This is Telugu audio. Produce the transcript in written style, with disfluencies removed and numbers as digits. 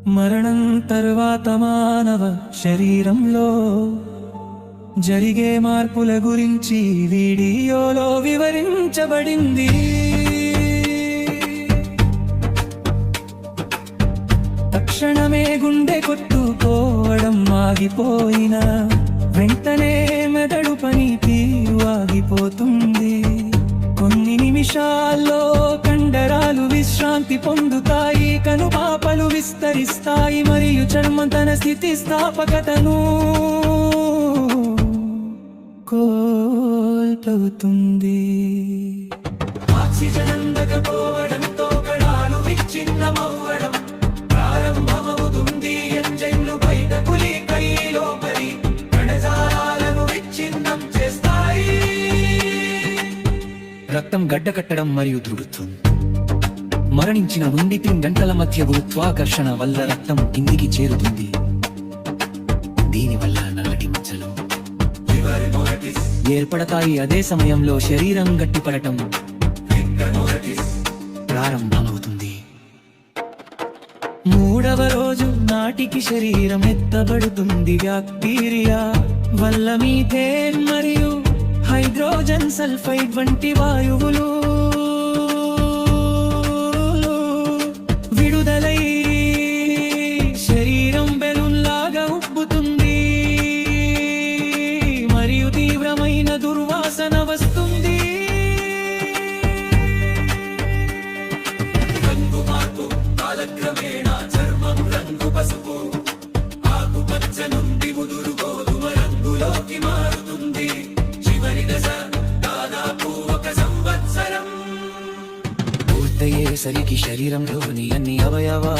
మరణం తర్వాత మానవ శరీరంలో జరిగే మార్పుల గురించి వీడియోలో వివరించబడింది. తక్షణమే గుండె కొట్టుకోవడం ఆగిపోయిన వెంటనే మెదడు పనితీరు ఆగిపోతుంది. కొన్ని నిమిషాల్లో కండరాలు విశ్రాంతి పొందుతాయి, కనుపాపలు విస్తరిస్తాయి మరియు చర్మం తన స్థితి స్థాపకతను కోల్పోతుంది. ఆక్సిజన్ అందకపోవడంతో కణాలు విచ్ఛిన్నమవ్వడం ప్రారంభమవుతుంది. ఎంజైమ్లు బయటకు లీకై లోపలి కణజాలాలను విచ్ఛిన్నం చేస్తాయి. రక్తం గడ్డకట్టడం మరియు దృఢత్వం. మరణించిన నుండి 3 గంటల మధ్య గురుత్వాకర్షణ వల్ల రక్తం కిందికి చేరుతుంది. దీనివల్ల నల్లటి మచ్చలు ఏర్పడతాయి. అదే సమయంలో శరీరం గట్టిపడటం ప్రారంభమవుతుంది. 3వ రోజు నాటికి శరీరం ఎత్తబడుతుంది. బ్యాక్టీరియా వల్ల మీథేన్ మరియు హైడ్రోజన్ సల్ఫైడ్ వంటి వాయువులు విడుదలై శరీరం బెలూన్ లాగా ఉబ్బుతుంది మరియు తీవ్రమైన దుర్వాసన వస్తుంది. రంగు మార్పు కాలక్రమేణ చర్మం రంగు పసుపు ఆకుపచ్చ నుండి ముదురు గోధుమ రంగులోకి మారుతుంది. చివరి దశ దాదాపు 1 సంవత్సరం పూర్తయ్యేసరికి శరీరంలోని అన్ని అవయవాలు